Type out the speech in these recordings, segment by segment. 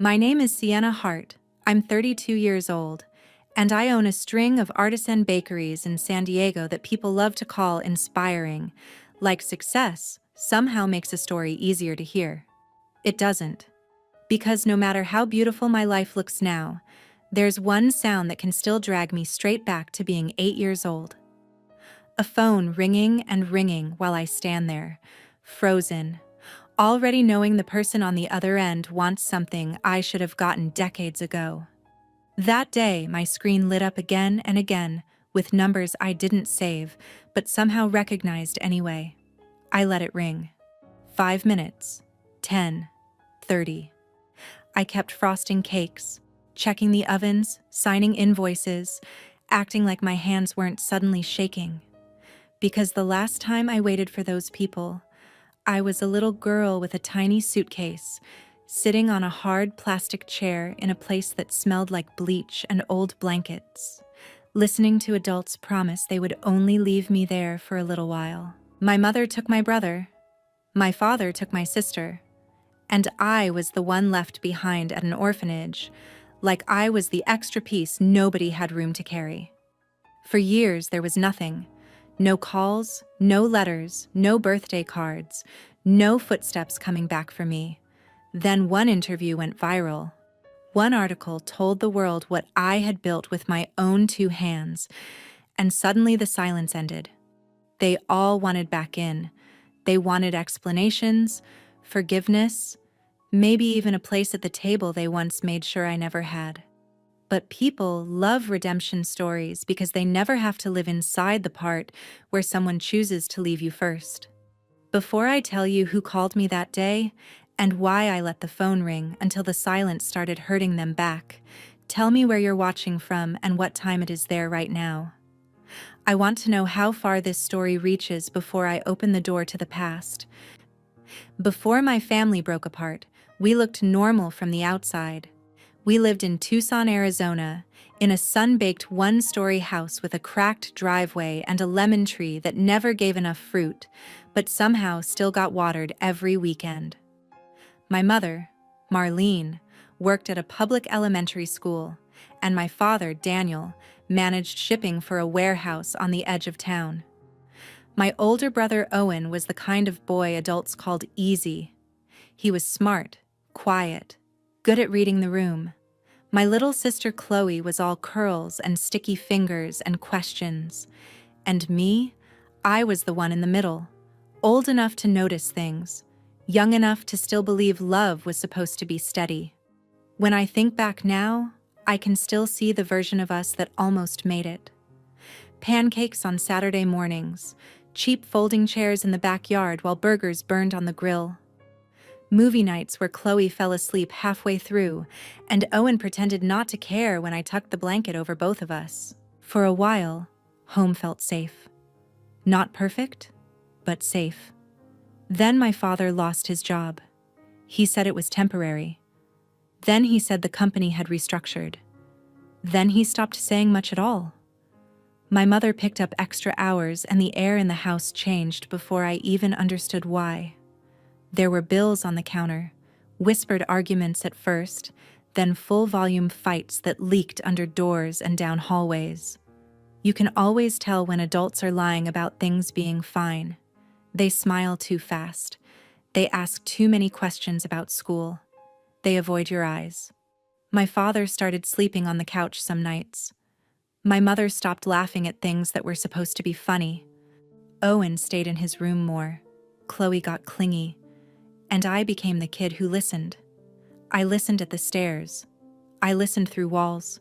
My name is Sienna Hart. I'm 32 years old, and I own a string of artisan bakeries in San Diego that people love to call inspiring. Like success somehow makes a story easier to hear. It doesn't. Because no matter how beautiful my life looks now, there's one sound that can still drag me straight back to being 8 years old. A phone ringing and ringing while I stand there, frozen, already knowing the person on the other end wants something I should have gotten decades ago. That day, my screen lit up again and again with numbers I didn't save, but somehow recognized anyway. I let it ring. 5 minutes, 10, 30. I kept frosting cakes, checking the ovens, signing invoices, acting like my hands weren't suddenly shaking. Because the last time I waited for those people, I was a little girl with a tiny suitcase, sitting on a hard plastic chair in a place that smelled like bleach and old blankets, listening to adults promise they would only leave me there for a little while. My mother took my brother, my father took my sister, and I was the one left behind at an orphanage, like I was the extra piece nobody had room to carry. For years there was nothing. No calls, no letters, no birthday cards, no footsteps coming back for me. Then one interview went viral. One article told the world what I had built with my own 2 hands, and suddenly the silence ended. They all wanted back in. They wanted explanations, forgiveness, maybe even a place at the table they once made sure I never had. But people love redemption stories because they never have to live inside the part where someone chooses to leave you first. Before I tell you who called me that day and why I let the phone ring until the silence started hurting them back, tell me where you're watching from and what time it is there right now. I want to know how far this story reaches before I open the door to the past. Before my family broke apart, we looked normal from the outside. We lived in Tucson, Arizona, in a sun-baked 1-story house with a cracked driveway and a lemon tree that never gave enough fruit, but somehow still got watered every weekend. My mother, Marlene, worked at a public elementary school, and my father, Daniel, managed shipping for a warehouse on the edge of town. My older brother, Owen, was the kind of boy adults called easy. He was smart, quiet, good at reading the room. My little sister Chloe was all curls and sticky fingers and questions. And me, I was the one in the middle, old enough to notice things, young enough to still believe love was supposed to be steady. When I think back now, I can still see the version of us that almost made it. Pancakes on Saturday mornings, cheap folding chairs in the backyard while burgers burned on the grill. Movie nights where Chloe fell asleep halfway through, and Owen pretended not to care when I tucked the blanket over both of us. For a while, home felt safe. Not perfect, but safe. Then my father lost his job. He said it was temporary. Then he said the company had restructured. Then he stopped saying much at all. My mother picked up extra hours and the air in the house changed before I even understood why. There were bills on the counter, whispered arguments at first, then full-volume fights that leaked under doors and down hallways. You can always tell when adults are lying about things being fine. They smile too fast. They ask too many questions about school. They avoid your eyes. My father started sleeping on the couch some nights. My mother stopped laughing at things that were supposed to be funny. Owen stayed in his room more. Chloe got clingy. And I became the kid who listened. I listened at the stairs. I listened through walls.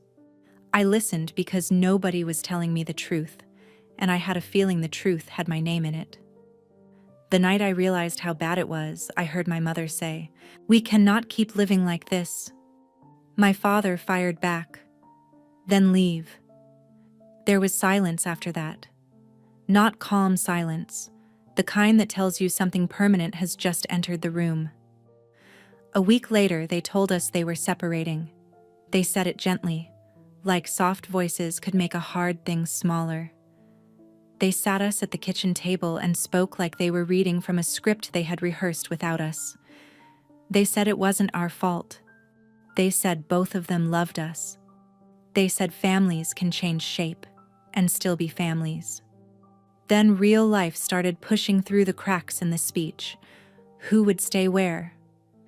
I listened because nobody was telling me the truth, and I had a feeling the truth had my name in it. The night I realized how bad it was, I heard my mother say, "We cannot keep living like this." My father fired back. "Then leave." There was silence after that. Not calm silence. The kind that tells you something permanent has just entered the room. A week later, they told us they were separating. They said it gently, like soft voices could make a hard thing smaller. They sat us at the kitchen table and spoke like they were reading from a script they had rehearsed without us. They said it wasn't our fault. They said both of them loved us. They said families can change shape and still be families. Then real life started pushing through the cracks in the speech. Who would stay where?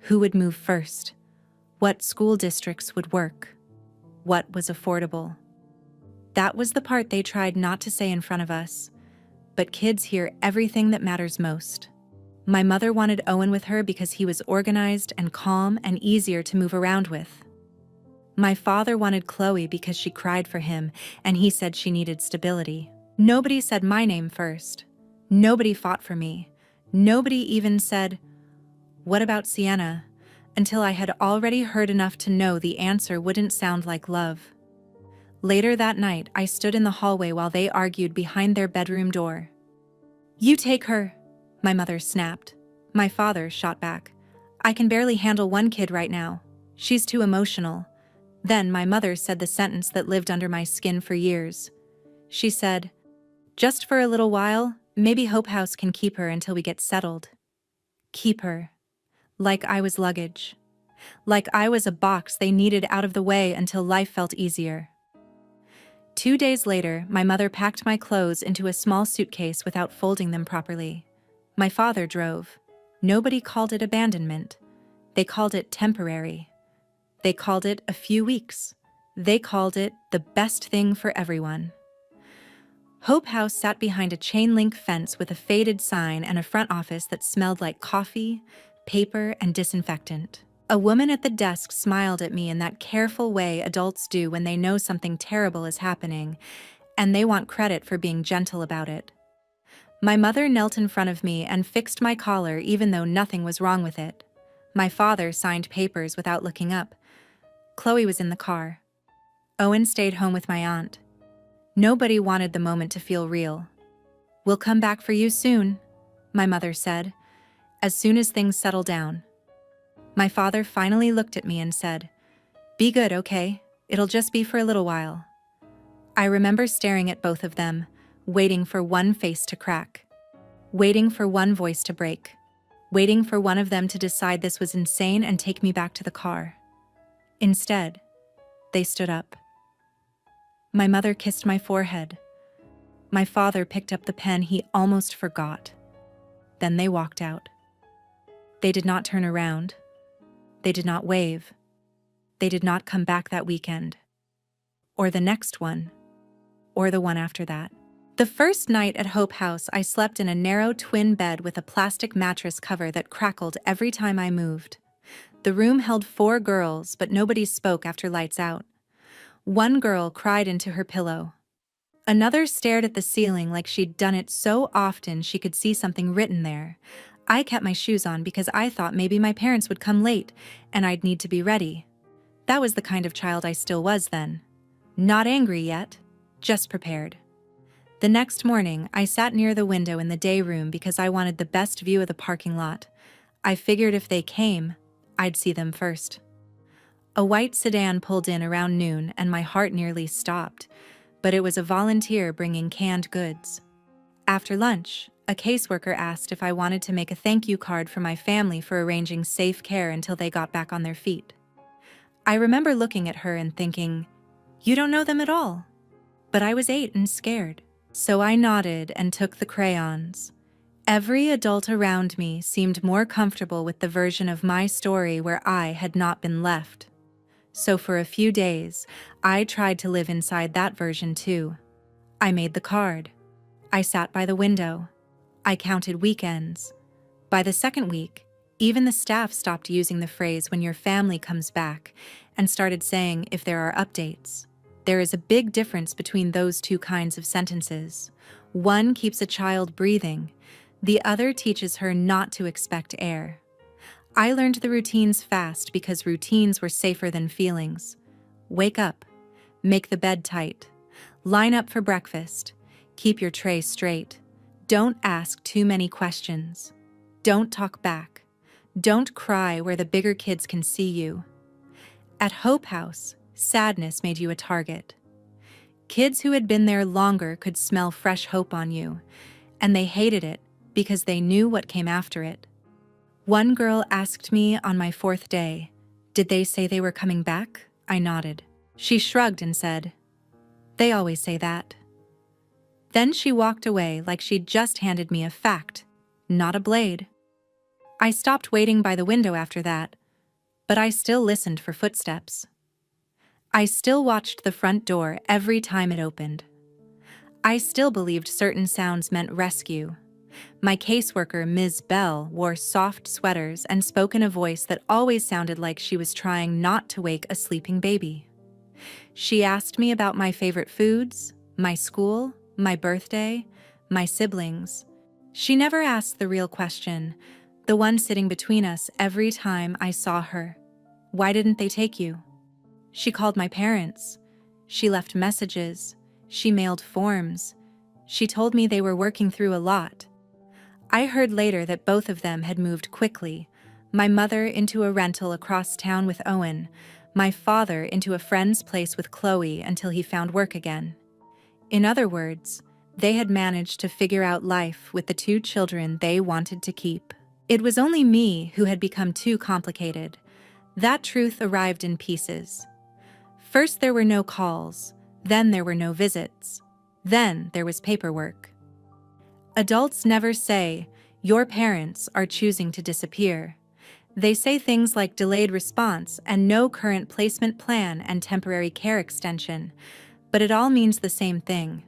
Who would move first? What school districts would work? What was affordable? That was the part they tried not to say in front of us. But kids hear everything that matters most. My mother wanted Owen with her because he was organized and calm and easier to move around with. My father wanted Chloe because she cried for him, and he said she needed stability. Nobody said my name first. Nobody fought for me. Nobody even said, "What about Sienna?" until I had already heard enough to know the answer wouldn't sound like love. Later that night, I stood in the hallway while they argued behind their bedroom door. "You take her," my mother snapped. My father shot back. "I can barely handle one kid right now. She's too emotional." Then my mother said the sentence that lived under my skin for years. She said, "Just for a little while, maybe Hope House can keep her until we get settled." Keep her. Like I was luggage. Like I was a box they needed out of the way until life felt easier. 2 days later, my mother packed my clothes into a small suitcase without folding them properly. My father drove. Nobody called it abandonment. They called it temporary. They called it a few weeks. They called it the best thing for everyone. Hope House sat behind a chain-link fence with a faded sign and a front office that smelled like coffee, paper, and disinfectant. A woman at the desk smiled at me in that careful way adults do when they know something terrible is happening, and they want credit for being gentle about it. My mother knelt in front of me and fixed my collar even though nothing was wrong with it. My father signed papers without looking up. Chloe was in the car. Owen stayed home with my aunt. Nobody wanted the moment to feel real. "We'll come back for you soon," my mother said, "as soon as things settle down." My father finally looked at me and said, "Be good, okay? It'll just be for a little while." I remember staring at both of them, waiting for one face to crack, waiting for one voice to break, waiting for one of them to decide this was insane and take me back to the car. Instead, they stood up. My mother kissed my forehead. My father picked up the pen he almost forgot. Then they walked out. They did not turn around. They did not wave. They did not come back that weekend. Or the next one. Or the one after that. The first night at Hope House, I slept in a narrow twin bed with a plastic mattress cover that crackled every time I moved. The room held 4 girls, but nobody spoke after lights out. One girl cried into her pillow. Another stared at the ceiling like she'd done it so often she could see something written there. I kept my shoes on because I thought maybe my parents would come late and I'd need to be ready. That was the kind of child I still was then. Not angry yet, just prepared. The next morning, I sat near the window in the day room because I wanted the best view of the parking lot. I figured if they came, I'd see them first. A white sedan pulled in around noon and my heart nearly stopped, but it was a volunteer bringing canned goods. After lunch, a caseworker asked if I wanted to make a thank you card for my family for arranging safe care until they got back on their feet. I remember looking at her and thinking, "You don't know them at all." But I was 8 and scared. So I nodded and took the crayons. Every adult around me seemed more comfortable with the version of my story where I had not been left. So for a few days, I tried to live inside that version too. I made the card. I sat by the window. I counted weekends. By the second week, even the staff stopped using the phrase "when your family comes back" and started saying "if there are updates." There is a big difference between those two kinds of sentences. One keeps a child breathing. The other teaches her not to expect air. I learned the routines fast because routines were safer than feelings. Wake up. Make the bed tight. Line up for breakfast. Keep your tray straight. Don't ask too many questions. Don't talk back. Don't cry where the bigger kids can see you. At Hope House, sadness made you a target. Kids who had been there longer could smell fresh hope on you, and they hated it because they knew what came after it. One girl asked me on my 4th day, Did they say they were coming back? I nodded. She shrugged and said, "They always say that." Then she walked away like she'd just handed me a fact, not a blade. I stopped waiting by the window after that, but I still listened for footsteps. I still watched the front door every time it opened. I still believed certain sounds meant rescue. My caseworker, Ms. Bell, wore soft sweaters and spoke in a voice that always sounded like she was trying not to wake a sleeping baby. She asked me about my favorite foods, my school, my birthday, my siblings. She never asked the real question, the one sitting between us every time I saw her. Why didn't they take you? She called my parents. She left messages. She mailed forms. She told me they were working through a lot. I heard later that both of them had moved quickly, my mother into a rental across town with Owen, my father into a friend's place with Chloe until he found work again. In other words, they had managed to figure out life with the 2 children they wanted to keep. It was only me who had become too complicated. That truth arrived in pieces. First there were no calls, then there were no visits, then there was paperwork. Adults never say, "Your parents are choosing to disappear." They say things like delayed response and no current placement plan and temporary care extension, but it all means the same thing.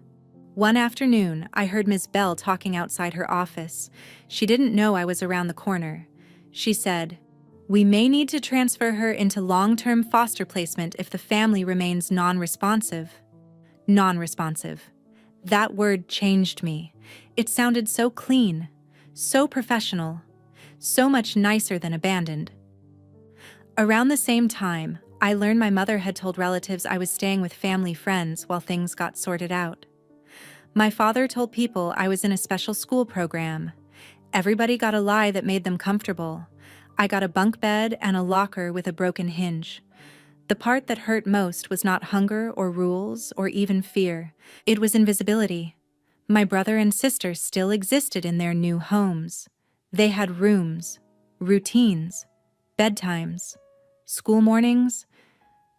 One afternoon, I heard Ms. Bell talking outside her office. She didn't know I was around the corner. She said, "We may need to transfer her into long-term foster placement if the family remains non-responsive." Non-responsive. That word changed me. It sounded so clean, so professional, so much nicer than abandoned. Around the same time, I learned my mother had told relatives I was staying with family friends while things got sorted out. My father told people I was in a special school program. Everybody got a lie that made them comfortable. I got a bunk bed and a locker with a broken hinge. The part that hurt most was not hunger or rules or even fear. It was invisibility. My brother and sister still existed in their new homes. They had rooms, routines, bedtimes, school mornings.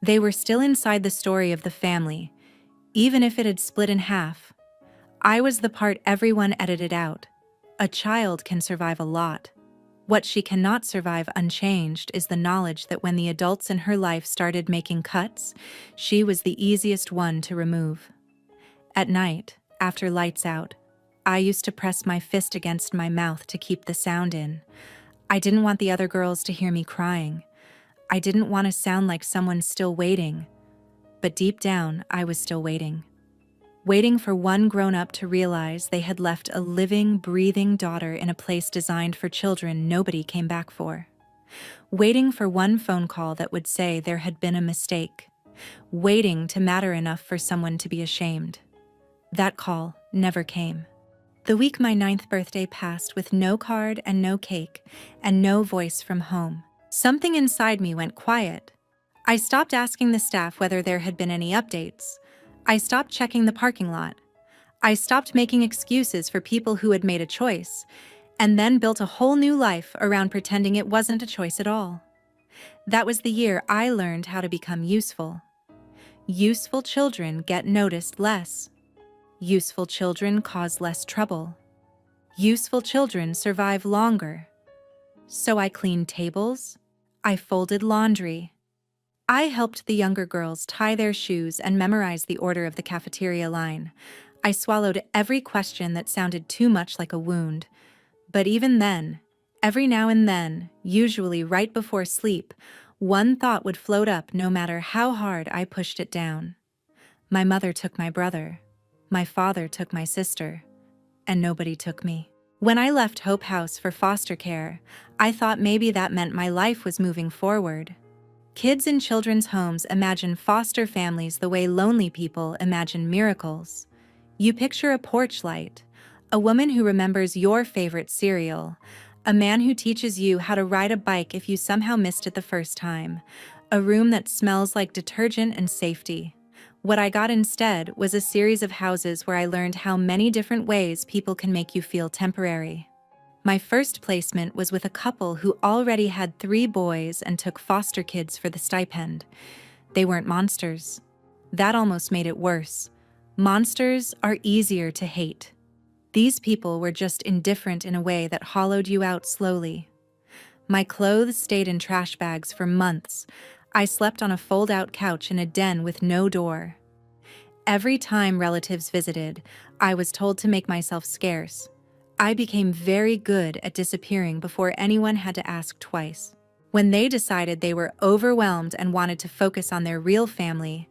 They were still inside the story of the family, even if it had split in half. I was the part everyone edited out. A child can survive a lot. What she cannot survive unchanged is the knowledge that when the adults in her life started making cuts, she was the easiest one to remove. At night, after lights out, I used to press my fist against my mouth to keep the sound in. I didn't want the other girls to hear me crying. I didn't want to sound like someone still waiting. But deep down, I was still waiting. Waiting for one grown-up to realize they had left a living, breathing daughter in a place designed for children nobody came back for. Waiting for one phone call that would say there had been a mistake. Waiting to matter enough for someone to be ashamed. That call never came. The week my 9th birthday passed with no card and no cake and no voice from home. Something inside me went quiet. I stopped asking the staff whether there had been any updates. I stopped checking the parking lot. I stopped making excuses for people who had made a choice, and then built a whole new life around pretending it wasn't a choice at all. That was the year I learned how to become useful. Useful children get noticed less. Useful children cause less trouble. Useful children survive longer. So I cleaned tables. I folded laundry. I helped the younger girls tie their shoes and memorize the order of the cafeteria line. I swallowed every question that sounded too much like a wound. But even then, every now and then, usually right before sleep, one thought would float up no matter how hard I pushed it down. My mother took my brother. My father took my sister. And nobody took me. When I left Hope House for foster care, I thought maybe that meant my life was moving forward. Kids in children's homes imagine foster families the way lonely people imagine miracles. You picture a porch light, a woman who remembers your favorite cereal, a man who teaches you how to ride a bike if you somehow missed it the first time, a room that smells like detergent and safety. What I got instead was a series of houses where I learned how many different ways people can make you feel temporary. My first placement was with a couple who already had 3 boys and took foster kids for the stipend. They weren't monsters. That almost made it worse. Monsters are easier to hate. These people were just indifferent in a way that hollowed you out slowly. My clothes stayed in trash bags for months. I slept on a fold-out couch in a den with no door. Every time relatives visited, I was told to make myself scarce. I became very good at disappearing before anyone had to ask twice. When they decided they were overwhelmed and wanted to focus on their real family,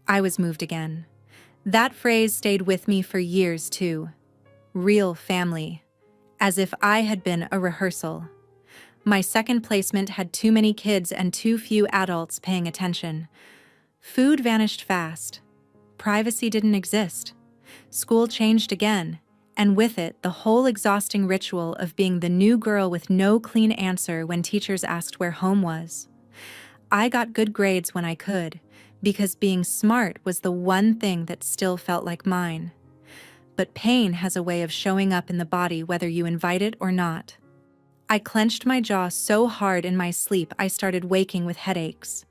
I was moved again. That phrase stayed with me for years too. Real family. As if I had been a rehearsal. My second placement had too many kids and too few adults paying attention. Food vanished fast. Privacy didn't exist. School changed again, and with it, the whole exhausting ritual of being the new girl with no clean answer when teachers asked where home was. I got good grades when I could, because being smart was the one thing that still felt like mine. But pain has a way of showing up in the body whether you invite it or not. I clenched my jaw so hard in my sleep I started waking with headaches.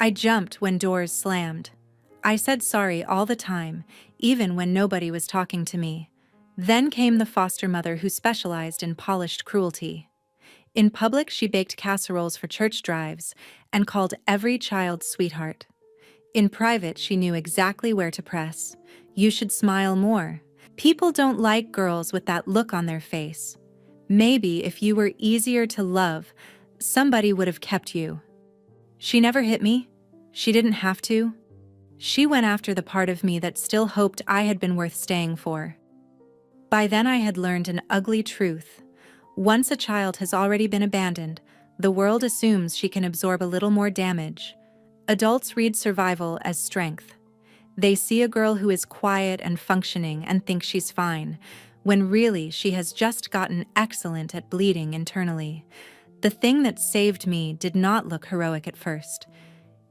I jumped when doors slammed. I said sorry all the time, even when nobody was talking to me. Then came the foster mother who specialized in polished cruelty. In public, she baked casseroles for church drives and called every child sweetheart. In private, she knew exactly where to press. You should smile more. People don't like girls with that look on their face. Maybe if you were easier to love, somebody would have kept you. She never hit me. She didn't have to. She went after the part of me that still hoped I had been worth staying for. By then I had learned an ugly truth. Once a child has already been abandoned, the world assumes she can absorb a little more damage. Adults read survival as strength. They see a girl who is quiet and functioning and think she's fine, when really she has just gotten excellent at bleeding internally. The thing that saved me did not look heroic at first.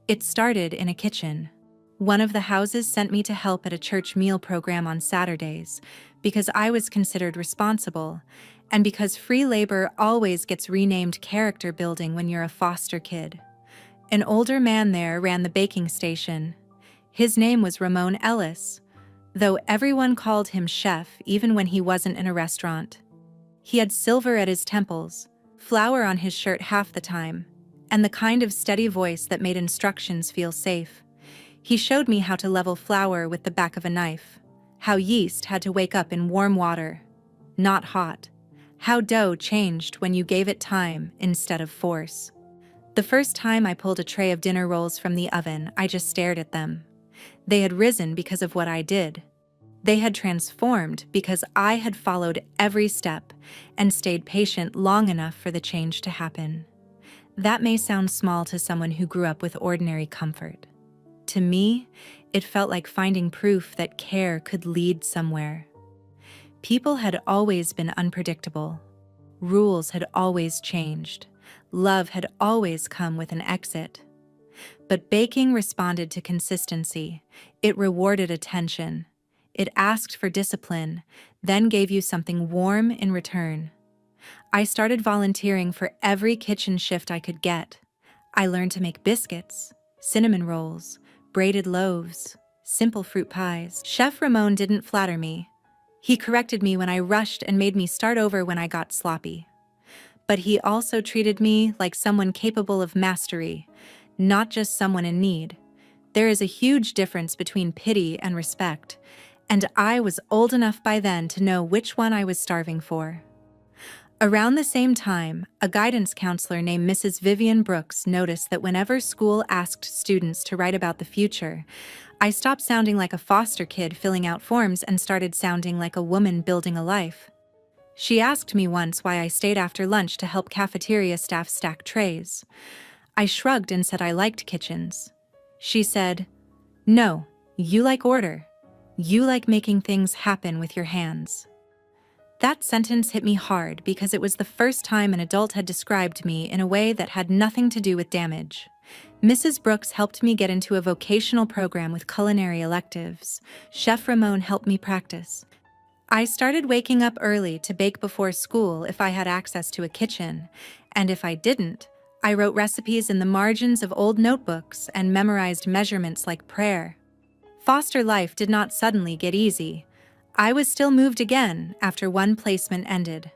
It started in a kitchen. One of the houses sent me to help at a church meal program on Saturdays because I was considered responsible, and because free labor always gets renamed character building when you're a foster kid. An older man there ran the baking station. His name was Ramon Ellis, though everyone called him chef even when he wasn't in a restaurant. He had silver at his temples, flour on his shirt half the time, and the kind of steady voice that made instructions feel safe. He showed me how to level flour with the back of a knife, how yeast had to wake up in warm water, not hot, how dough changed when you gave it time instead of force. The first time I pulled a tray of dinner rolls from the oven, I just stared at them. They had risen because of what I did. They had transformed because I had followed every step and stayed patient long enough for the change to happen. That may sound small to someone who grew up with ordinary comfort. To me, it felt like finding proof that care could lead somewhere. People had always been unpredictable. Rules had always changed. Love had always come with an exit. But baking responded to consistency. It rewarded attention. It asked for discipline, then gave you something warm in return. I started volunteering for every kitchen shift I could get. I learned to make biscuits, cinnamon rolls, braided loaves, simple fruit pies. Chef Ramon didn't flatter me. He corrected me when I rushed and made me start over when I got sloppy. But he also treated me like someone capable of mastery, not just someone in need. There is a huge difference between pity and respect, and I was old enough by then to know which one I was starving for. Around the same time, a guidance counselor named Mrs. Vivian Brooks noticed that whenever school asked students to write about the future, I stopped sounding like a foster kid filling out forms and started sounding like a woman building a life. She asked me once why I stayed after lunch to help cafeteria staff stack trays. I shrugged and said I liked kitchens. She said, "No, you like order. You like making things happen with your hands." That sentence hit me hard because it was the first time an adult had described me in a way that had nothing to do with damage. Mrs. Brooks helped me get into a vocational program with culinary electives. Chef Ramon helped me practice. I started waking up early to bake before school if I had access to a kitchen, and if I didn't, I wrote recipes in the margins of old notebooks and memorized measurements like prayer. Foster life did not suddenly get easy. I was still moved again after one placement ended.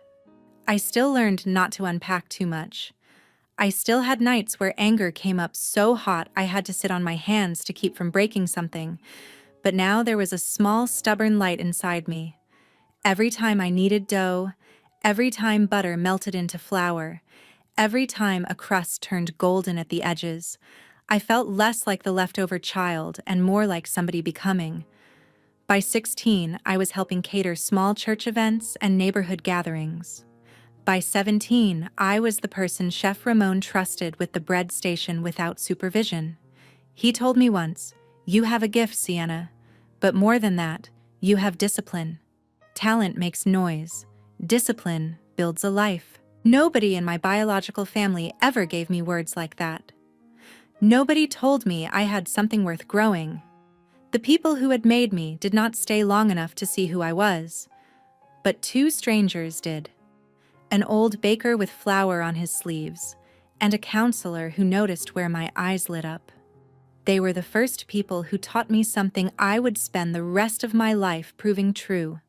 I still learned not to unpack too much. I still had nights where anger came up so hot I had to sit on my hands to keep from breaking something, but now there was a small, stubborn light inside me. Every time I kneaded dough, every time butter melted into flour, every time a crust turned golden at the edges, I felt less like the leftover child and more like somebody becoming. By 16, I was helping cater small church events and neighborhood gatherings. By 17, I was the person Chef Ramon trusted with the bread station without supervision. He told me once, "You have a gift, Sienna, but more than that, you have discipline. Talent makes noise. Discipline builds a life." Nobody in my biological family ever gave me words like that. Nobody told me I had something worth growing. The people who had made me did not stay long enough to see who I was. But two strangers did. An old baker with flour on his sleeves, and a counselor who noticed where my eyes lit up. They were the first people who taught me something I would spend the rest of my life proving true.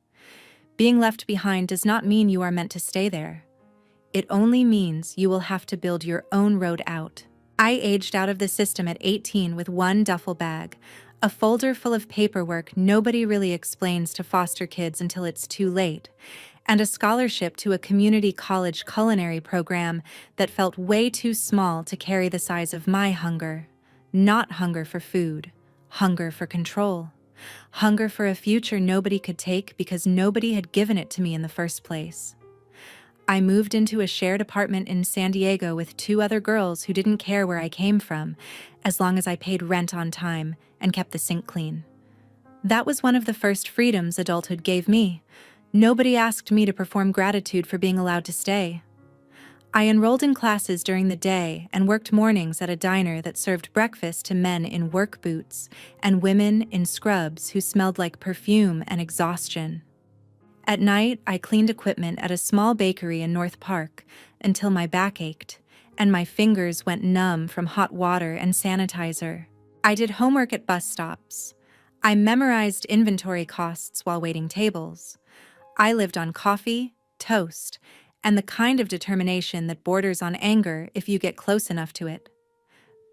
Being left behind does not mean you are meant to stay there. It only means you will have to build your own road out. I aged out of the system at 18 with one duffel bag, a folder full of paperwork nobody really explains to foster kids until it's too late, and a scholarship to a community college culinary program that felt way too small to carry the size of my hunger. Not hunger for food, hunger for control. Hunger for a future nobody could take because nobody had given it to me in the first place. I moved into a shared apartment in San Diego with two other girls who didn't care where I came from, as long as I paid rent on time and kept the sink clean. That was one of the first freedoms adulthood gave me. Nobody asked me to perform gratitude for being allowed to stay. I enrolled in classes during the day and worked mornings at a diner that served breakfast to men in work boots and women in scrubs who smelled like perfume and exhaustion. At night, I cleaned equipment at a small bakery in North Park until my back ached and my fingers went numb from hot water and sanitizer. I did homework at bus stops. I memorized inventory costs while waiting tables. I lived on coffee, toast, and the kind of determination that borders on anger if you get close enough to it.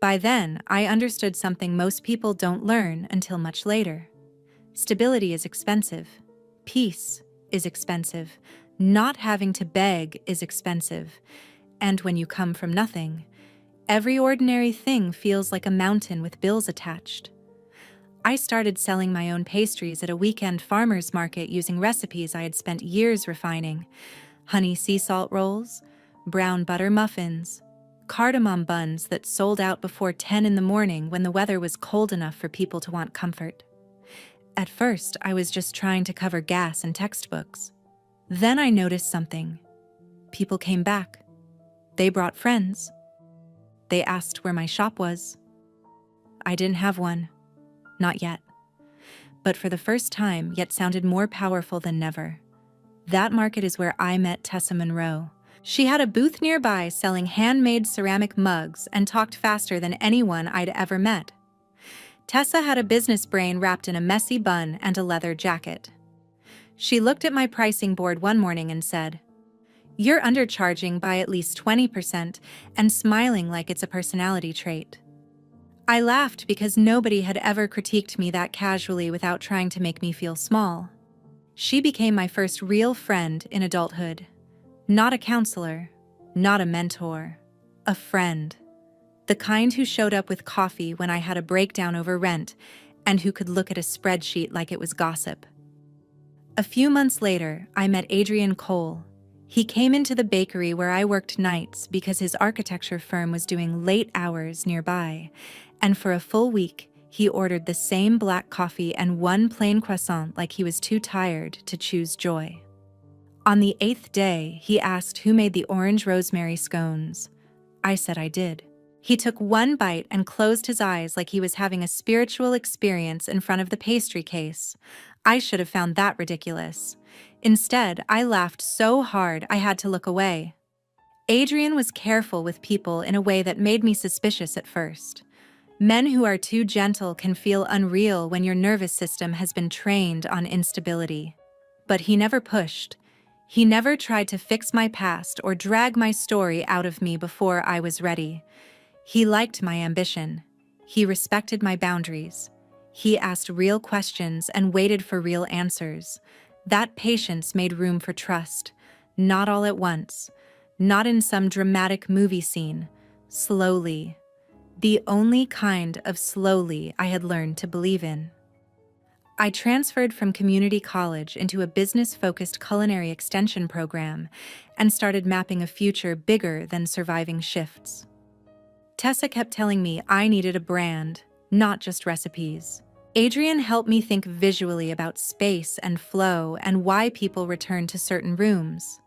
By then, I understood something most people don't learn until much later. Stability is expensive. Peace is expensive. Not having to beg is expensive. And when you come from nothing, every ordinary thing feels like a mountain with bills attached. I started selling my own pastries at a weekend farmer's market using recipes I had spent years refining. Honey sea salt rolls, brown butter muffins, cardamom buns that sold out before 10 in the morning when the weather was cold enough for people to want comfort. At first, I was just trying to cover gas and textbooks. Then I noticed something. People came back. They brought friends. They asked where my shop was. I didn't have one. Not yet. But for the first time, yet sounded more powerful than never. That market is where I met Tessa Monroe. She had a booth nearby selling handmade ceramic mugs and talked faster than anyone I'd ever met. Tessa had a business brain wrapped in a messy bun and a leather jacket. She looked at my pricing board one morning and said, "You're undercharging by at least 20% and smiling like it's a personality trait." I laughed because nobody had ever critiqued me that casually without trying to make me feel small. She became my first real friend in adulthood. Not a counselor, not a mentor, a friend. The kind who showed up with coffee when I had a breakdown over rent and who could look at a spreadsheet like it was gossip. A few months later, I met Adrian Cole. He came into the bakery where I worked nights because his architecture firm was doing late hours nearby, and for a full week, he ordered the same black coffee and one plain croissant like he was too tired to choose joy. On the 8th day, he asked who made the orange rosemary scones. I said I did. He took one bite and closed his eyes like he was having a spiritual experience in front of the pastry case. I should have found that ridiculous. Instead, I laughed so hard I had to look away. Adrian was careful with people in a way that made me suspicious at first. Men who are too gentle can feel unreal when your nervous system has been trained on instability. But he never pushed. He never tried to fix my past or drag my story out of me before I was ready. He liked my ambition. He respected my boundaries. He asked real questions and waited for real answers. That patience made room for trust. Not all at once. Not in some dramatic movie scene. Slowly. The only kind of slowly I had learned to believe in. I transferred from community college into a business-focused culinary extension program and started mapping a future bigger than surviving shifts. Tessa kept telling me I needed a brand, not just recipes. Adrian helped me think visually about space and flow and why people return to certain rooms.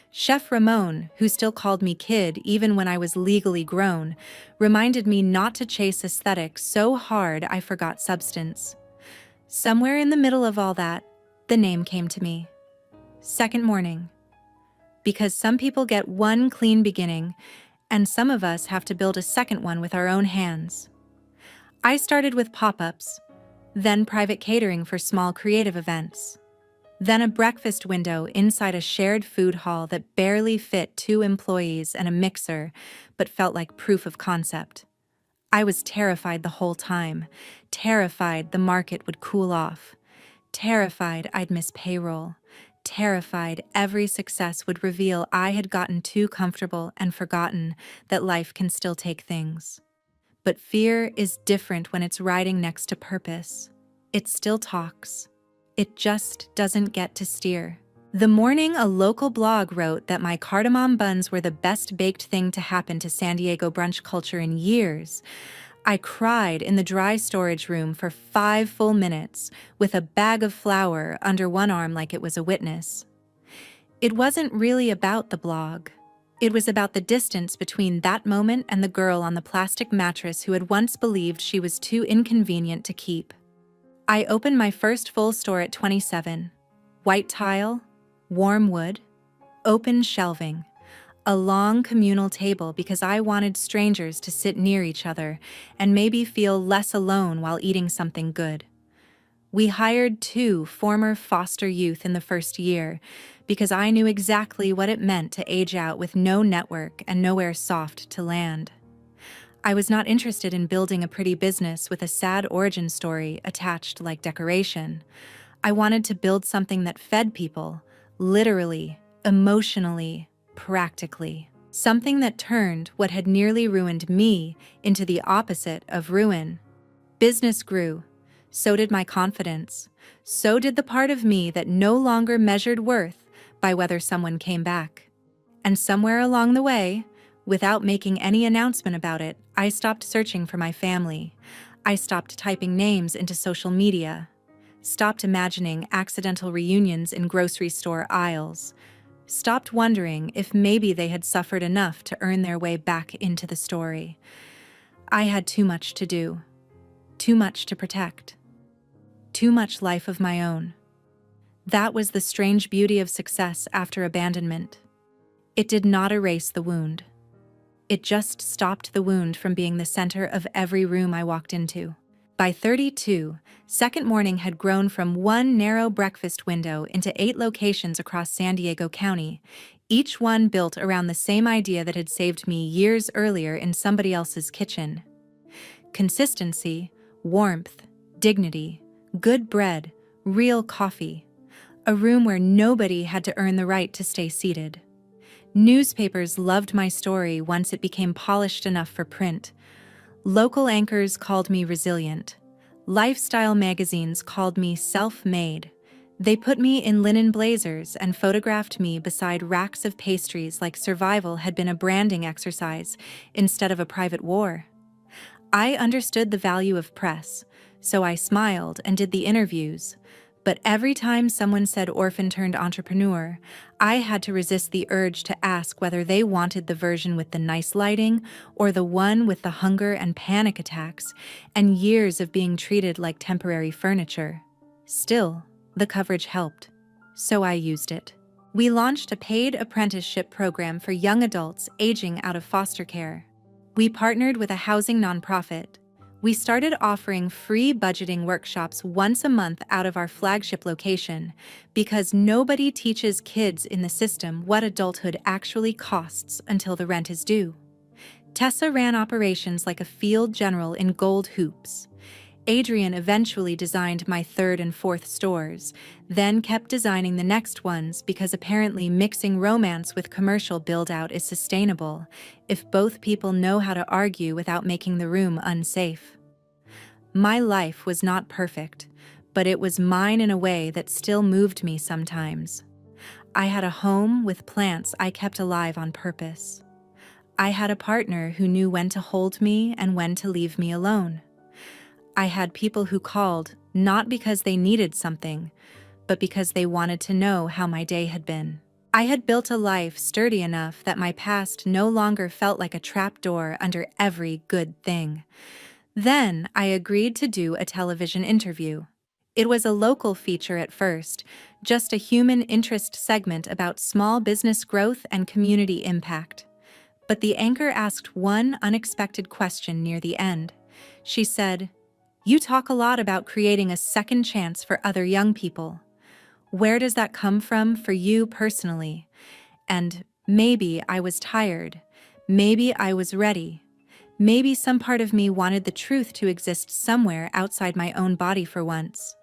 Chef Ramon, who still called me kid even when I was legally grown, reminded me not to chase aesthetics so hard I forgot substance. Somewhere in the middle of all that, the name came to me. Second Morning. Because some people get one clean beginning, and some of us have to build a second one with our own hands. I started with pop-ups, then private catering for small creative events, then a breakfast window inside a shared food hall that barely fit 2 employees and a mixer, but felt like proof of concept. I was terrified the whole time, terrified the market would cool off, terrified I'd miss payroll, terrified every success would reveal I had gotten too comfortable and forgotten that life can still take things. But fear is different when it's riding next to purpose. It still talks. It just doesn't get to steer. The morning a local blog wrote that my cardamom buns were the best baked thing to happen to San Diego brunch culture in years, I cried in the dry storage room for 5 full minutes with a bag of flour under one arm like it was a witness. It wasn't really about the blog. It was about the distance between that moment and the girl on the plastic mattress who had once believed she was too inconvenient to keep. I opened my first full store at 27. White tile, warm wood, open shelving, a long communal table because I wanted strangers to sit near each other and maybe feel less alone while eating something good. We hired 2 former foster youth in the first year because I knew exactly what it meant to age out with no network and nowhere soft to land. I was not interested in building a pretty business with a sad origin story attached like decoration. I wanted to build something that fed people, literally, emotionally, practically. Something that turned what had nearly ruined me into the opposite of ruin. Business grew. So did my confidence. So did the part of me that no longer measured worth by whether someone came back. And somewhere along the way, without making any announcement about it, I stopped searching for my family. I stopped typing names into social media. Stopped imagining accidental reunions in grocery store aisles. Stopped wondering if maybe they had suffered enough to earn their way back into the story. I had too much to do. Too much to protect. Too much life of my own. That was the strange beauty of success after abandonment. It did not erase the wound. It just stopped the wound from being the center of every room I walked into. By 32, Second Morning had grown from one narrow breakfast window into 8 locations across San Diego County, each one built around the same idea that had saved me years earlier in somebody else's kitchen. Consistency, warmth, dignity, good bread, real coffee. A room where nobody had to earn the right to stay seated. Newspapers loved my story once it became polished enough for print. Local anchors called me resilient. Lifestyle magazines called me self-made. They put me in linen blazers and photographed me beside racks of pastries like survival had been a branding exercise instead of a private war. I understood the value of press, so I smiled and did the interviews. But every time someone said orphan turned entrepreneur, I had to resist the urge to ask whether they wanted the version with the nice lighting or the one with the hunger and panic attacks and years of being treated like temporary furniture. Still, the coverage helped. so I used it. We launched a paid apprenticeship program for young adults aging out of foster care. We partnered with a housing nonprofit. We started offering free budgeting workshops once a month out of our flagship location because nobody teaches kids in the system what adulthood actually costs until the rent is due. Tessa ran operations like a field general in gold hoops. Adrian eventually designed my third and fourth stores, then kept designing the next ones because apparently mixing romance with commercial build-out is sustainable if both people know how to argue without making the room unsafe. My life was not perfect, but it was mine in a way that still moved me sometimes. I had a home with plants I kept alive on purpose. I had a partner who knew when to hold me and when to leave me alone. I had people who called, not because they needed something, but because they wanted to know how my day had been. I had built a life sturdy enough that my past no longer felt like a trapdoor under every good thing. Then I agreed to do a television interview. It was a local feature at first, just a human interest segment about small business growth and community impact. But the anchor asked one unexpected question near the end. She said, "You talk a lot about creating a second chance for other young people. Where does that come from for you personally?" And maybe I was tired. Maybe I was ready. Maybe some part of me wanted the truth to exist somewhere outside my own body for once.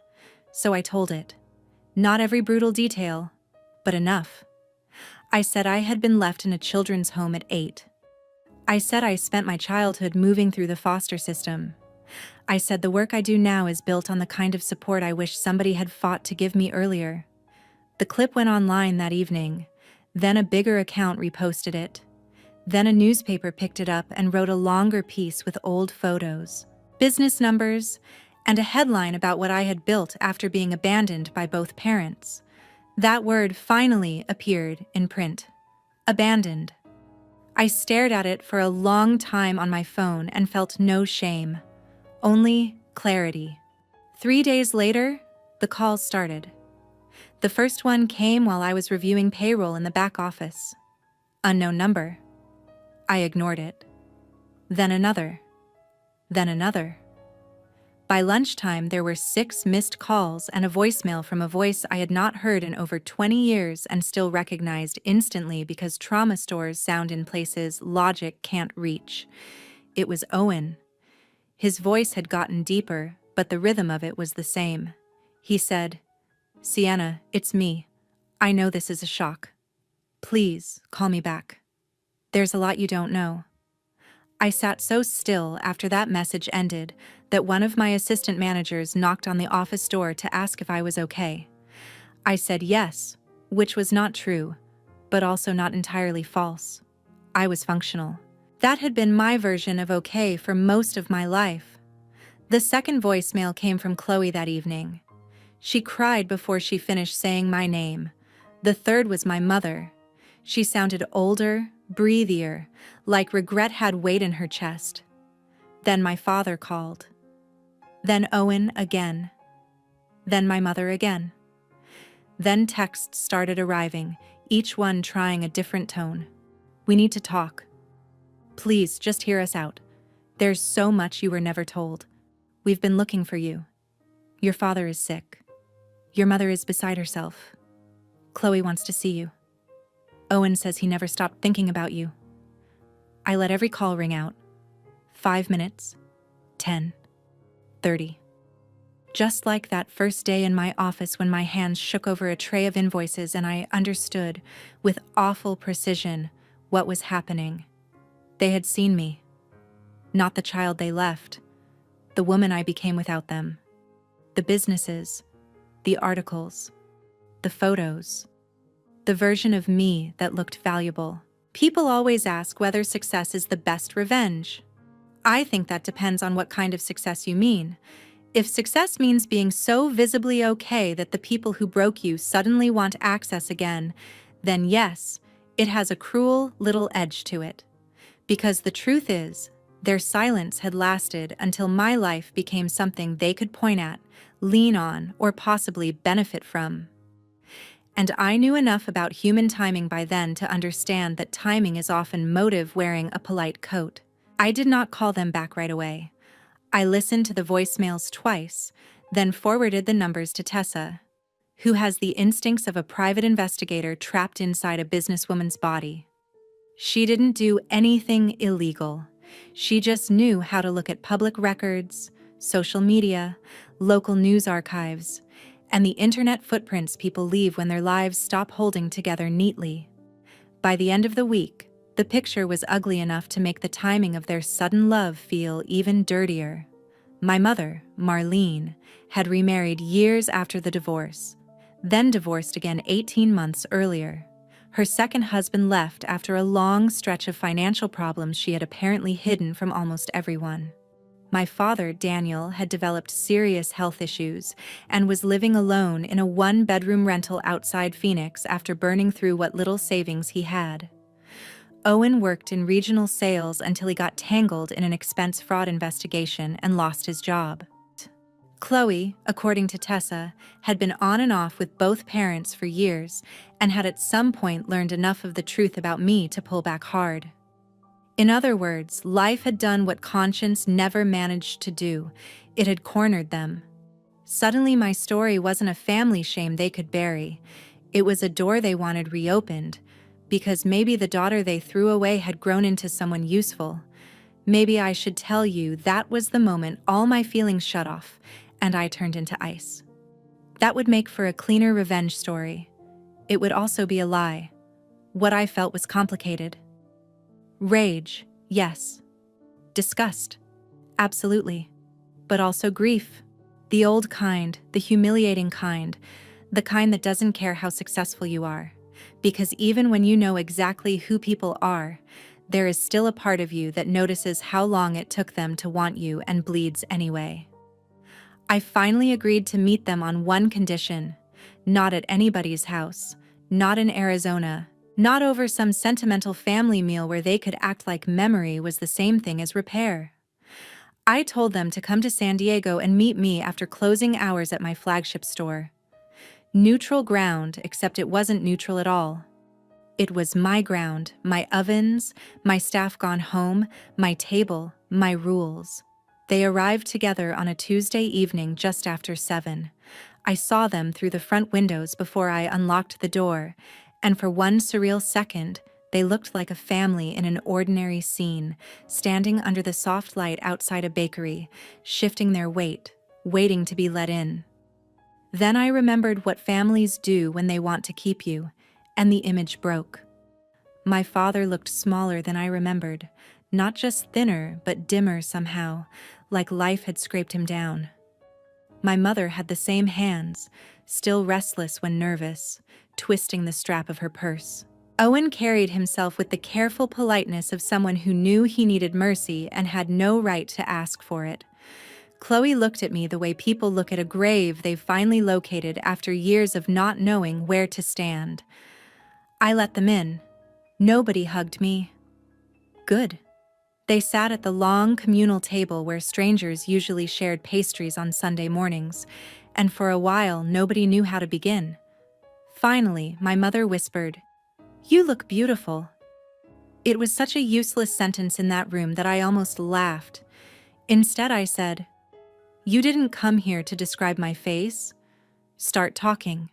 So I told it. Not every brutal detail, but enough. I said I had been left in a children's home at 8. I said I spent my childhood moving through the foster system. I said the work I do now is built on the kind of support I wish somebody had fought to give me earlier. The clip went online that evening. Then a bigger account reposted it. Then a newspaper picked it up and wrote a longer piece with old photos, business numbers, and a headline about what I had built after being abandoned by both parents. That word finally appeared in print. Abandoned. I stared at it for a long time on my phone and felt no shame. Only clarity. 3 days later, the calls started. The first one came while I was reviewing payroll in the back office. Unknown number. I ignored it. Then another. Then another. By lunchtime, there were 6 missed calls and a voicemail from a voice I had not heard in over 20 years and still recognized instantly because trauma stores sound in places logic can't reach. It was Owen. His voice had gotten deeper, but the rhythm of it was the same. He said, "Sienna, it's me. I know this is a shock. Please, call me back. There's a lot you don't know." I sat so still after that message ended that one of my assistant managers knocked on the office door to ask if I was okay. I said yes, which was not true, but also not entirely false. I was functional. That had been my version of okay for most of my life. The second voicemail came from Chloe that evening. She cried before she finished saying my name. The third was my mother. She sounded older, breathier, like regret had weight in her chest. Then my father called. Then Owen again. Then my mother again. Then texts started arriving, each one trying a different tone. "We need to talk. Please, just hear us out. There's so much you were never told. We've been looking for you. Your father is sick. Your mother is beside herself. Chloe wants to see you. Owen says he never stopped thinking about you." I let every call ring out. 5 minutes, 10, 30. Just like that first day in my office when my hands shook over a tray of invoices and I understood, with awful precision, what was happening. They had seen me. Not the child they left, the woman I became without them. The businesses, the articles, the photos, the version of me that looked valuable. People always ask whether success is the best revenge. I think that depends on what kind of success you mean. If success means being so visibly okay that the people who broke you suddenly want access again, then yes, it has a cruel little edge to it. Because the truth is, their silence had lasted until my life became something they could point at, lean on, or possibly benefit from. And I knew enough about human timing by then to understand that timing is often motive wearing a polite coat. I did not call them back right away. I listened to the voicemails twice, then forwarded the numbers to Tessa, who has the instincts of a private investigator trapped inside a businesswoman's body. She didn't do anything illegal. She just knew how to look at public records, social media, local news archives, and the internet footprints people leave when their lives stop holding together neatly. By the end of the week, the picture was ugly enough to make the timing of their sudden love feel even dirtier. My mother, Marlene, had remarried years after the divorce, then divorced again 18 months earlier. Her second husband left after a long stretch of financial problems she had apparently hidden from almost everyone. My father, Daniel, had developed serious health issues and was living alone in a one-bedroom rental outside Phoenix after burning through what little savings he had. Owen worked in regional sales until he got tangled in an expense fraud investigation and lost his job. Chloe, according to Tessa, had been on and off with both parents for years and had at some point learned enough of the truth about me to pull back hard. In other words, life had done what conscience never managed to do. It had cornered them. Suddenly, my story wasn't a family shame they could bury. It was a door they wanted reopened, because maybe the daughter they threw away had grown into someone useful. Maybe I should tell you that was the moment all my feelings shut off, and I turned into ice. That would make for a cleaner revenge story. It would also be a lie. What I felt was complicated. Rage, yes. Disgust, absolutely. But also grief. The old kind, the humiliating kind, the kind that doesn't care how successful you are. Because even when you know exactly who people are, there is still a part of you that notices how long it took them to want you and bleeds anyway. I finally agreed to meet them on one condition: not at anybody's house, not in Arizona, not over some sentimental family meal where they could act like memory was the same thing as repair. I told them to come to San Diego and meet me after closing hours at my flagship store. Neutral ground, except it wasn't neutral at all. It was my ground, my ovens, my staff gone home, my table, my rules. They arrived together on a Tuesday evening just after 7. I saw them through the front windows before I unlocked the door, and for one surreal second, they looked like a family in an ordinary scene, standing under the soft light outside a bakery, shifting their weight, waiting to be let in. Then I remembered what families do when they want to keep you, and the image broke. My father looked smaller than I remembered, not just thinner, but dimmer somehow, like life had scraped him down. My mother had the same hands, still restless when nervous, twisting the strap of her purse. Owen carried himself with the careful politeness of someone who knew he needed mercy and had no right to ask for it. Chloe looked at me the way people look at a grave they've finally located after years of not knowing where to stand. I let them in. Nobody hugged me. Good. They sat at the long communal table where strangers usually shared pastries on Sunday mornings, and for a while nobody knew how to begin. Finally, my mother whispered, "You look beautiful." It was such a useless sentence in that room that I almost laughed. Instead, I said, "You didn't come here to describe my face. Start talking."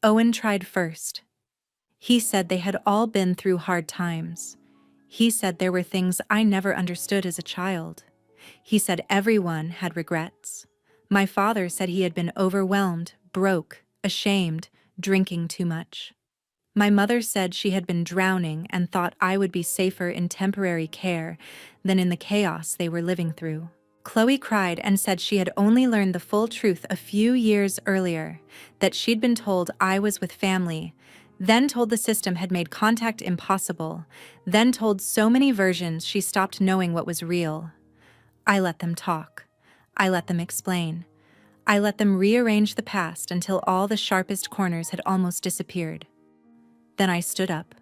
Owen tried first. He said they had all been through hard times. He said there were things I never understood as a child. He said everyone had regrets. My father said he had been overwhelmed, broke, ashamed, drinking too much. My mother said she had been drowning and thought I would be safer in temporary care than in the chaos they were living through. Chloe cried and said she had only learned the full truth a few years earlier, that she'd been told I was with family, then told the system had made contact impossible, then told so many versions she stopped knowing what was real. I let them talk. I let them explain. I let them rearrange the past until all the sharpest corners had almost disappeared. Then I stood up,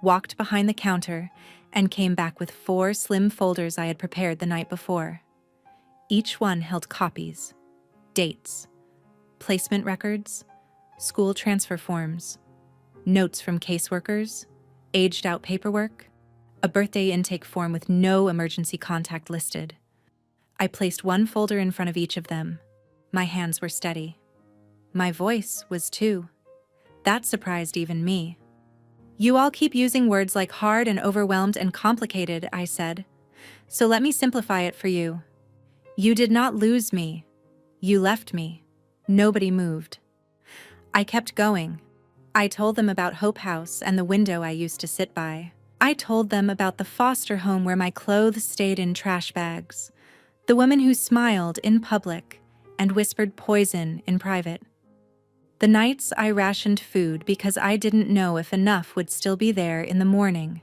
walked behind the counter, and came back with 4 slim folders I had prepared the night before. Each one held copies, dates, placement records, school transfer forms, notes from caseworkers, aged-out paperwork, a birthday intake form with no emergency contact listed. I placed one folder in front of each of them. My hands were steady. My voice was too. That surprised even me. "You all keep using words like hard and overwhelmed and complicated," I said. "So let me simplify it for you. You did not lose me. You left me." Nobody moved. I kept going. I told them about Hope House and the window I used to sit by. I told them about the foster home where my clothes stayed in trash bags, the woman who smiled in public and whispered poison in private. The nights I rationed food because I didn't know if enough would still be there in the morning.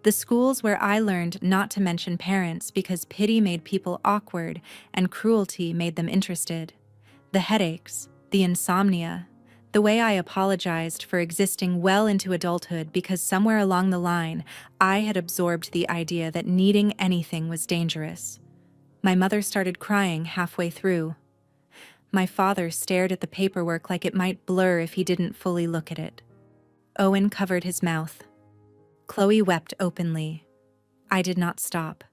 The schools where I learned not to mention parents because pity made people awkward and cruelty made them interested. The headaches, the insomnia, the way I apologized for existing well into adulthood because somewhere along the line I had absorbed the idea that needing anything was dangerous. My mother started crying halfway through. My father stared at the paperwork like it might blur if he didn't fully look at it. Owen covered his mouth. Chloe wept openly. I did not stop.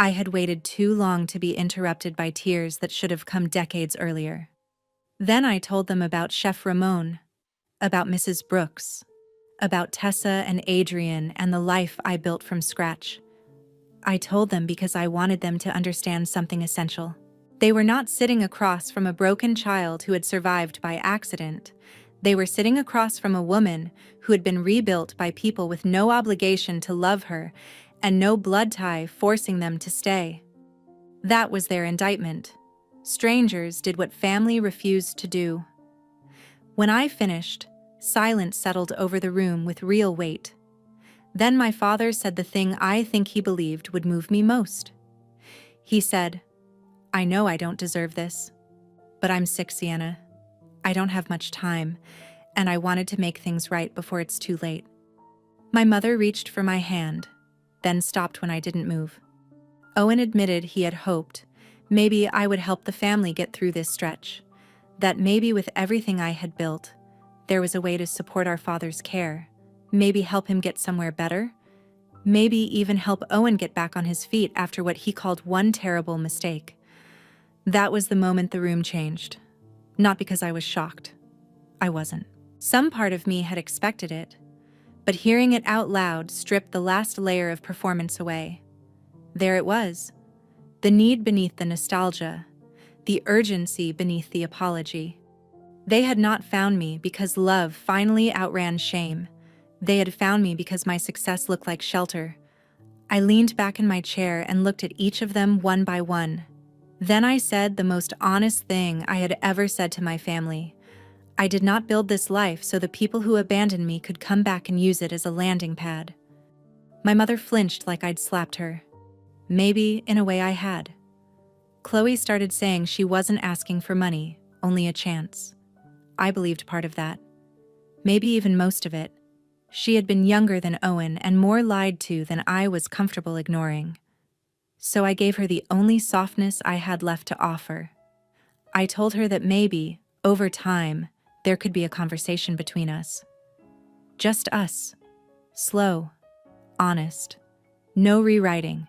I had waited too long to be interrupted by tears that should have come decades earlier. Then I told them about Chef Ramon, about Mrs. Brooks, about Tessa and Adrian and the life I built from scratch. I told them because I wanted them to understand something essential. They were not sitting across from a broken child who had survived by accident. They were sitting across from a woman who had been rebuilt by people with no obligation to love her and no blood tie forcing them to stay. That was their indictment. Strangers did what family refused to do. When I finished, silence settled over the room with real weight. Then my father said the thing I think he believed would move me most. He said, "I know I don't deserve this, but I'm sick, Sienna. I don't have much time, and I wanted to make things right before it's too late." My mother reached for my hand, then stopped when I didn't move. Owen admitted he had hoped maybe I would help the family get through this stretch, that maybe with everything I had built, there was a way to support our father's care, maybe help him get somewhere better, maybe even help Owen get back on his feet after what he called one terrible mistake. That was the moment the room changed. Not because I was shocked. I wasn't. Some part of me had expected it, but hearing it out loud stripped the last layer of performance away. There it was. The need beneath the nostalgia, the urgency beneath the apology. They had not found me because love finally outran shame. They had found me because my success looked like shelter. I leaned back in my chair and looked at each of them one by one. Then I said the most honest thing I had ever said to my family. I did not build this life so the people who abandoned me could come back and use it as a landing pad. My mother flinched like I'd slapped her. Maybe, in a way, I had. Chloe started saying she wasn't asking for money, only a chance. I believed part of that. Maybe even most of it. She had been younger than Owen and more lied to than I was comfortable ignoring. So I gave her the only softness I had left to offer. I told her that maybe, over time, there could be a conversation between us. Just us. Slow. Honest. No rewriting.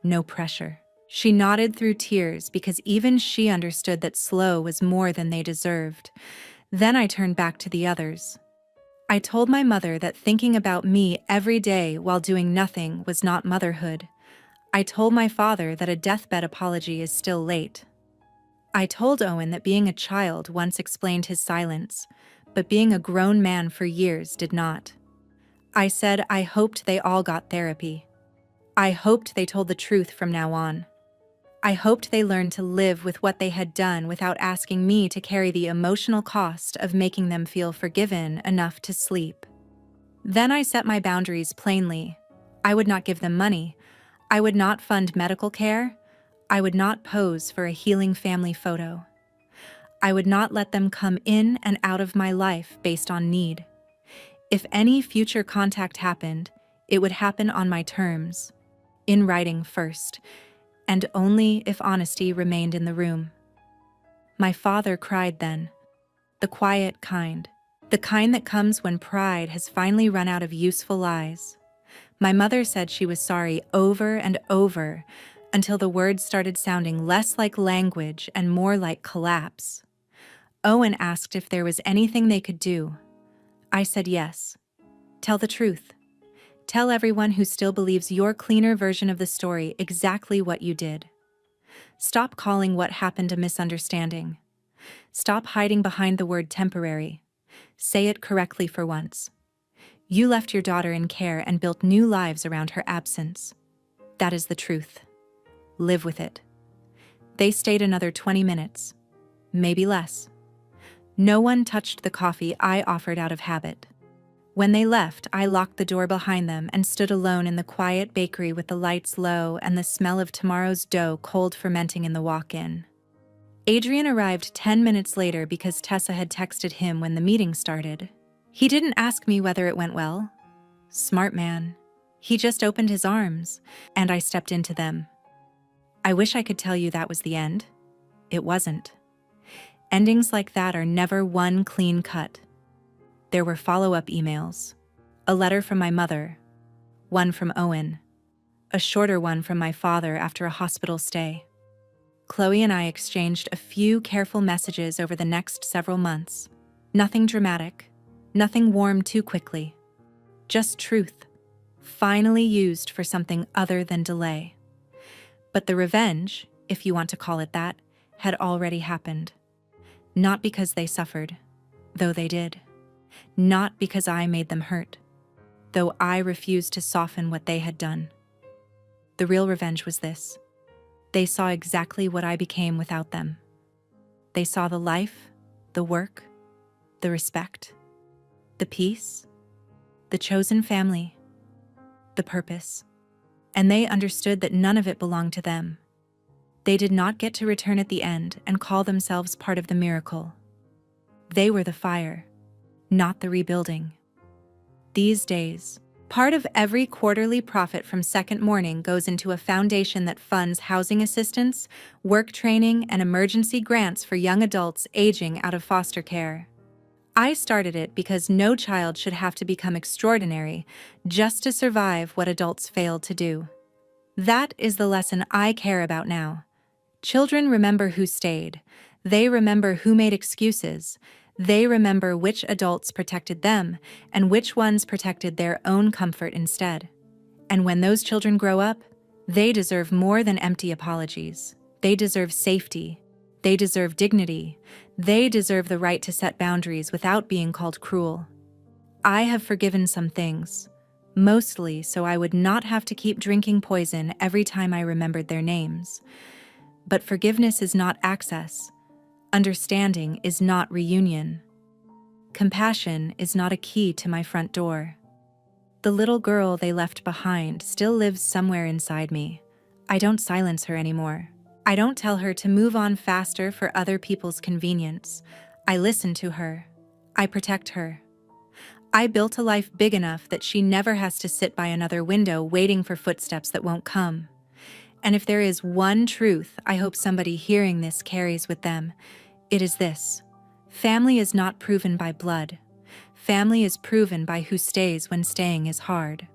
No pressure. She nodded through tears because even she understood that slow was more than they deserved. Then I turned back to the others. I told my mother that thinking about me every day while doing nothing was not motherhood. I told my father that a deathbed apology is still late. I told Owen that being a child once explained his silence, but being a grown man for years did not. I said I hoped they all got therapy. I hoped they told the truth from now on. I hoped they learned to live with what they had done without asking me to carry the emotional cost of making them feel forgiven enough to sleep. Then I set my boundaries plainly. I would not give them money. I would not fund medical care. I would not pose for a healing family photo. I would not let them come in and out of my life based on need. If any future contact happened, it would happen on my terms, in writing first, and only if honesty remained in the room. My father cried then. The quiet kind. The kind that comes when pride has finally run out of useful lies. My mother said she was sorry over and over until the words started sounding less like language and more like collapse. Owen asked if there was anything they could do. I said yes. Tell the truth. Tell everyone who still believes your cleaner version of the story exactly what you did. Stop calling what happened a misunderstanding. Stop hiding behind the word temporary. Say it correctly for once. You left your daughter in care and built new lives around her absence. That is the truth. Live with it. They stayed another 20 minutes, maybe less. No one touched the coffee I offered out of habit. When they left, I locked the door behind them and stood alone in the quiet bakery with the lights low and the smell of tomorrow's dough cold fermenting in the walk-in. Adrian arrived 10 minutes later because Tessa had texted him when the meeting started. He didn't ask me whether it went well. Smart man. He just opened his arms, and I stepped into them. I wish I could tell you that was the end. It wasn't. Endings like that are never one clean cut. There were follow-up emails. A letter from my mother. One from Owen. A shorter one from my father after a hospital stay. Chloe and I exchanged a few careful messages over the next several months. Nothing dramatic. Nothing warm too quickly. Just truth. Finally used for something other than delay. But the revenge, if you want to call it that, had already happened. Not because they suffered, though they did. Not because I made them hurt, though I refused to soften what they had done. The real revenge was this. They saw exactly what I became without them. They saw the life, the work, the respect, the peace, the chosen family, the purpose. And they understood that none of it belonged to them. They did not get to return at the end and call themselves part of the miracle. They were the fire, not the rebuilding. These days, part of every quarterly profit from Second Morning goes into a foundation that funds housing assistance, work training, and emergency grants for young adults aging out of foster care. I started it because no child should have to become extraordinary just to survive what adults failed to do. That is the lesson I care about now. Children remember who stayed. They remember who made excuses. They remember which adults protected them and which ones protected their own comfort instead. And when those children grow up, they deserve more than empty apologies. They deserve safety. They deserve dignity. They deserve the right to set boundaries without being called cruel. I have forgiven some things, mostly so I would not have to keep drinking poison every time I remembered their names. But forgiveness is not access. Understanding is not reunion. Compassion is not a key to my front door. The little girl they left behind still lives somewhere inside me. I don't silence her anymore. I don't tell her to move on faster for other people's convenience. I listen to her. I protect her. I built a life big enough that she never has to sit by another window waiting for footsteps that won't come. And if there is one truth I hope somebody hearing this carries with them, it is this. Family is not proven by blood. Family is proven by who stays when staying is hard.